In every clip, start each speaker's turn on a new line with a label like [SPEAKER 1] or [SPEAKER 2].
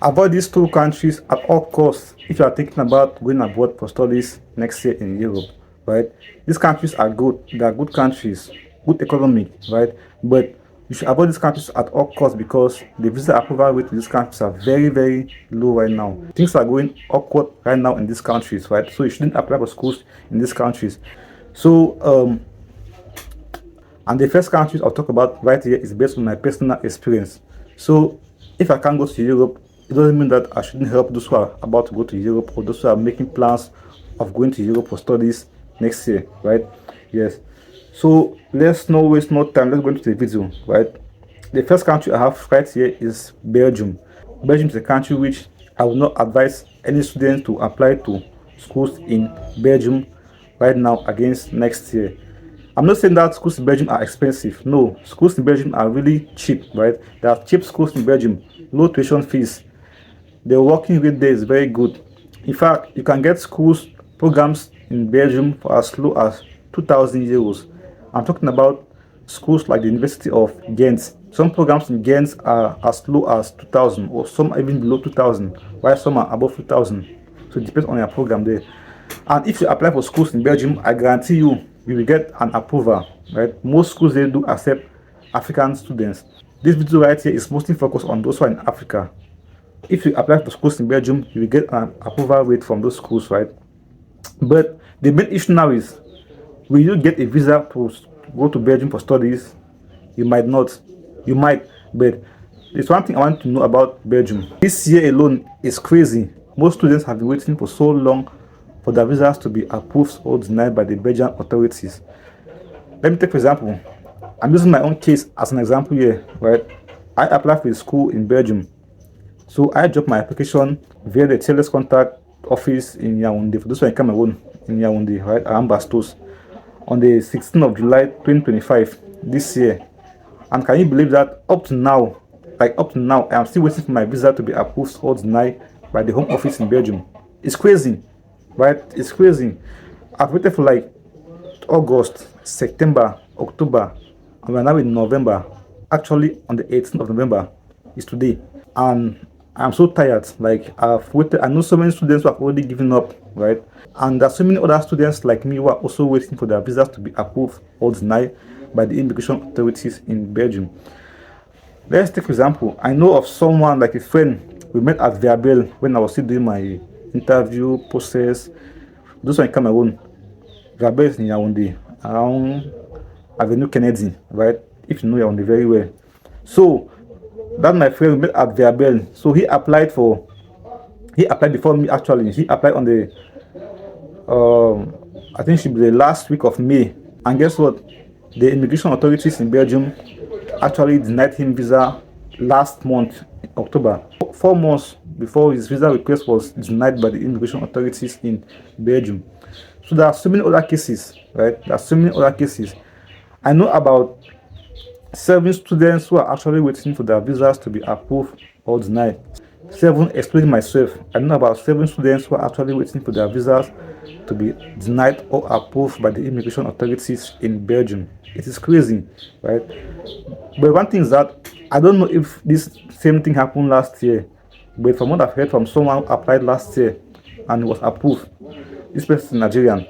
[SPEAKER 1] Avoid these two countries at all costs if you are thinking about going abroad for studies next year in Europe, right? These countries are good. They are good countries, good economy, right? But you should avoid these countries at all costs because the visa approval rate in these countries are very, very low right now. Things are going awkward right now in these countries, right? So you shouldn't apply for schools in these countries. So, and the first countries I'll talk about right here is based on my personal experience. So if I can't go to Europe, it doesn't mean that I shouldn't help those who are about to go to Europe or those who are making plans of going to Europe for studies next year, right? Yes. So let's not waste more time. Let's go into the video, right? The first country I have right here is Belgium. Belgium is a country which I will not advise any student to apply to schools in Belgium right now against next year. I'm not saying that schools in Belgium are expensive. No, schools in Belgium are really cheap, right? There are cheap schools in Belgium, low tuition fees. The working rate there is very good. In fact, you can get schools programs in Belgium for as low as 2,000 euros. I'm talking about schools like the University of Ghent. Some programs in Ghent are as low as 2,000 or some even below 2,000, while some are above 2,000. So it depends on your program there. And if you apply for schools in Belgium, I guarantee you will get an approval, right? Most schools they do accept African students. This video right here is mostly focused on those who are in Africa. If you apply for schools in Belgium, you will get an approval rate from those schools, right? But the main issue now is, will you get a visa to go to Belgium for studies? You might not. You might, but there's one thing I want to know about Belgium. This year alone is crazy. Most students have been waiting for so long for their visas to be approved or denied by the Belgian authorities. Let me take for example, I'm using my own case as an example here, right? I applied for a school in Belgium. So I dropped my application via the TLS contact office in Yaoundé, for those who are in Cameroon, in Yaoundé, right, around Bastos, on the 16th of July 2025 this year. And can you believe that up to now, I am still waiting for my visa to be approved or denied by the Home Office in Belgium. It's crazy, right? It's crazy. I've waited for like August, September, October, and we're now in November. Actually, on the 18th of November is today, and I'm so tired. Like I've waited. I know so many students who have already given up, right? And there's so many other students like me who are also waiting for their visas to be approved or denied by the immigration authorities in Belgium. Let's take example. I know of someone like a friend we met at Verbel when I was still doing my interview process. Those are in Cameroon. Verbel is in Yaoundé, around Avenue Kennedy, right? If you know Yaoundé very well. So that my friend we met at Verbel. So he applied before me actually. He applied on the I think it should be the last week of May. And guess what? The immigration authorities in Belgium actually denied him visa last month, October, 4 months before his visa request was denied by the immigration authorities in Belgium. So there are so many other cases, right? There are so many other cases. I know about 7 students who are actually waiting for their visas to be approved or denied. 7, excluding myself. I know about 7 students who are actually waiting for their visas to be denied or approved by the immigration authorities in Belgium. It is crazy, right? But one thing is that I don't know if this same thing happened last year, but from what I've heard from someone who applied last year and was approved, this person is Nigerian.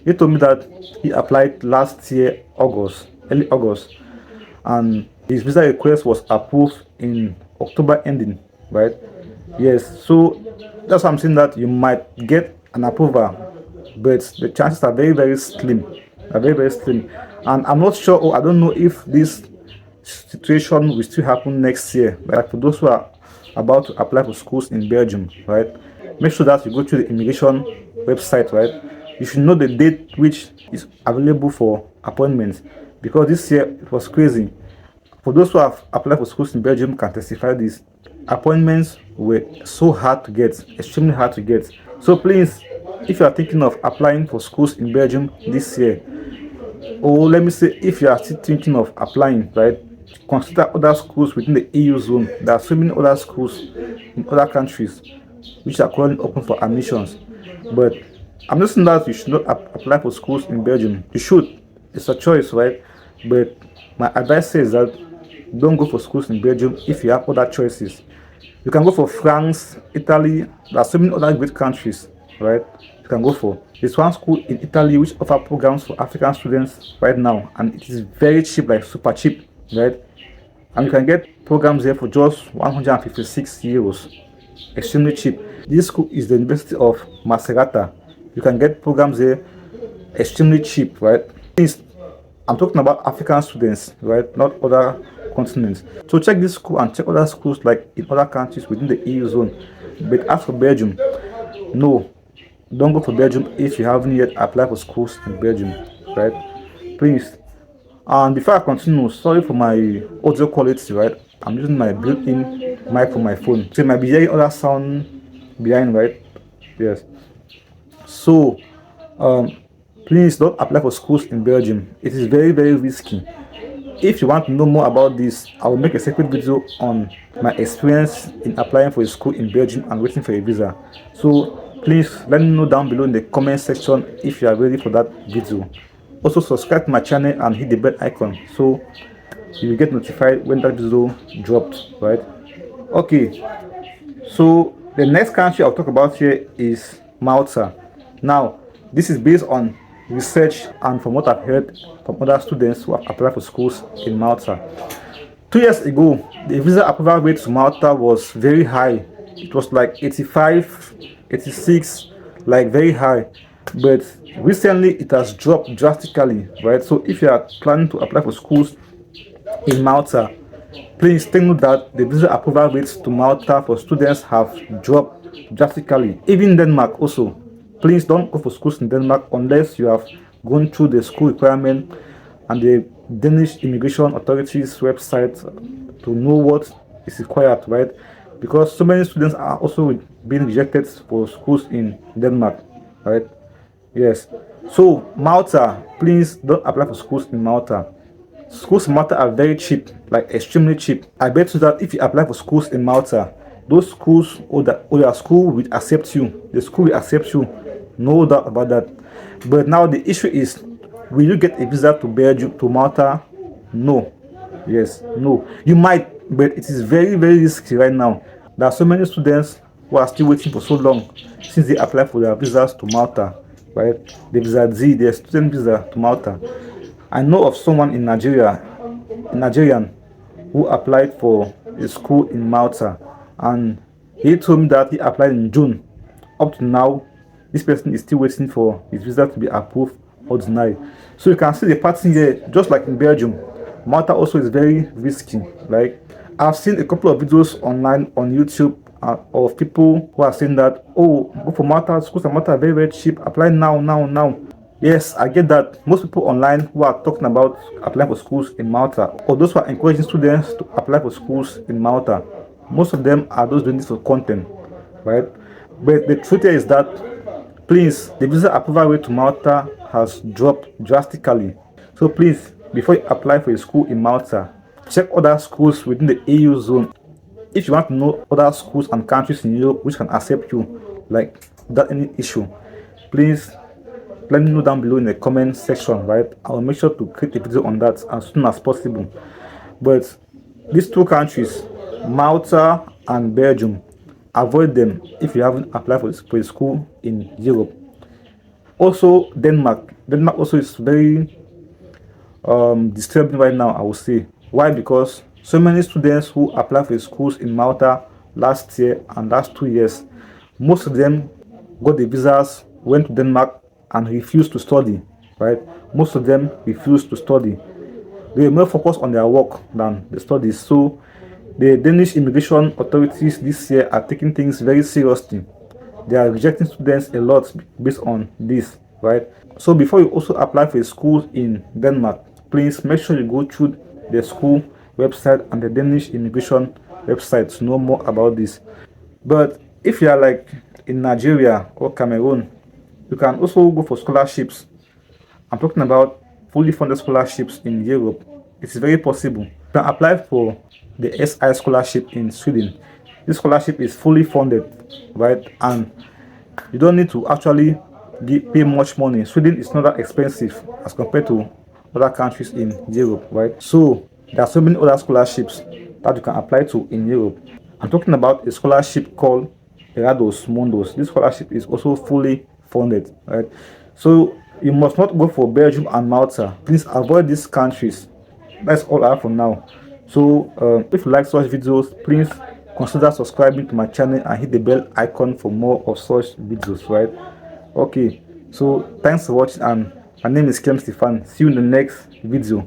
[SPEAKER 1] He told me that he applied last year, early August, and his visa request was approved in October ending, right? Yes, so that's why I'm saying that you might get an approval, but the chances are very, very slim. Are very, very slim. And I'm not sure, or I don't know if this situation will still happen next year. Like for those who are about to apply for schools in Belgium, right? Make sure that you go to the immigration website, right? You should know the date which is available for appointments, because this year it was crazy. For those who have applied for schools in Belgium can testify this. Appointments were so hard to get, extremely hard to get. So please, if you are thinking of applying for schools in Belgium this year, or let me say, if you are still thinking of applying, right, consider other schools within the EU zone. There are so many other schools in other countries which are currently open for admissions. But I'm not saying that you should not apply for schools in Belgium. You should. It's a choice, right? But my advice says that don't go for schools in Belgium if you have other choices. You can go for France, Italy. There are so many other great countries, right? You can go for. There's one school in Italy which offer programs for African students right now, and it is very cheap, like super cheap, right? And you can get programs there for just 156 euros, extremely cheap. This school is the University of Macerata. You can get programs there extremely cheap, right? I'm talking about African students, right? Not other continents. So check this school and check other schools like in other countries within the EU zone. But as for Belgium, no, don't go for Belgium if you haven't yet applied for schools in Belgium, right? Please. And before I continue, sorry for my audio quality, right? I'm using my built-in mic for my phone, so you might be hearing other sound behind, right? Yes. So, um, please don't apply for schools in Belgium. It is very, very risky. If you want to know more about this, I will make a separate video on my experience in applying for a school in Belgium and waiting for a visa. So please let me know down below in the comment section if you are ready for that video. Also subscribe to my channel and hit the bell icon so you will get notified when that video dropped, right? Okay, so the next country I'll talk about here is Malta. Now, this is based on research and from what I've heard from other students who have applied for schools in Malta. 2 years ago, the visa approval rate to Malta was very high. It was like 85, 86, like very high. But recently it has dropped drastically, right? So if you are planning to apply for schools in Malta, please take note that the visa approval rates to Malta for students have dropped drastically. Even Denmark also. Please don't go for schools in Denmark unless you have gone through the school requirement and the Danish immigration authorities website to know what is required, right? Because so many students are also being rejected for schools in Denmark, right? Yes. So Malta, please don't apply for schools in Malta. Schools in Malta are very cheap, like extremely cheap. I bet you that if you apply for schools in Malta, those schools or your school will accept you. The school will accept you, no doubt about that. But now the issue is, will you get a visa to Belgium, to Malta? No. Yes, no. You might, but it is very, very risky right now. There are so many students who are still waiting for so long since they apply for their visas to Malta, right? The visa Z, the student visa to Malta. I know of someone in Nigeria, a Nigerian, who applied for a school in Malta, and he told me that he applied in June. Up to now, this person is still waiting for his visa to be approved or denied. So you can see the pattern here, just like in Belgium. Malta also is very risky. Like, I've seen a couple of videos online on YouTube of people who are saying that, oh, go for Malta, schools in Malta are very, very cheap, apply now. Yes, I get that. Most people online who are talking about applying for schools in Malta, or those who are encouraging students to apply for schools in Malta, most of them are those doing this for content, right? But the truth is that, please, the visa approval rate to Malta has dropped drastically. So please, before you apply for a school in Malta, check other schools within the EU zone. If you want to know other schools and countries in Europe which can accept you, like without any issue, please let me know down below in the comment section, right? I'll make sure to create a video on that as soon as possible. But these two countries, Malta and Belgium, avoid them if you haven't applied for a school in Europe. Also Denmark also is very disturbing right now, I would say. Why? Because so many students who apply for schools in Malta last year and last 2 years, most of them got the visas, went to Denmark and refused to study, right? Most of them refused to study. They were more focused on their work than the studies. So the Danish immigration authorities this year are taking things very seriously. They are rejecting students a lot based on this, right? So before you also apply for a school in Denmark, please make sure you go through the school website and the Danish immigration website to know more about this. But if you are like in Nigeria or Cameroon, you can also go for scholarships. I'm talking about fully funded scholarships in Europe. It's very possible. You can apply for the SI scholarship in Sweden. This scholarship is fully funded, right? And you don't need to actually pay much money. Sweden is not that expensive as compared to other countries in Europe, right? So there are so many other scholarships that you can apply to in Europe. I'm talking about a scholarship called Erados Mundos. This scholarship is also fully funded, right? So you must not go for Belgium and Malta. Please avoid these countries. That's all I have for now. So if you like such videos, please consider subscribing to my channel and hit the bell icon for more of such videos, right? Okay, so thanks for watching, and my name is Clem Stefan. See you in the next video.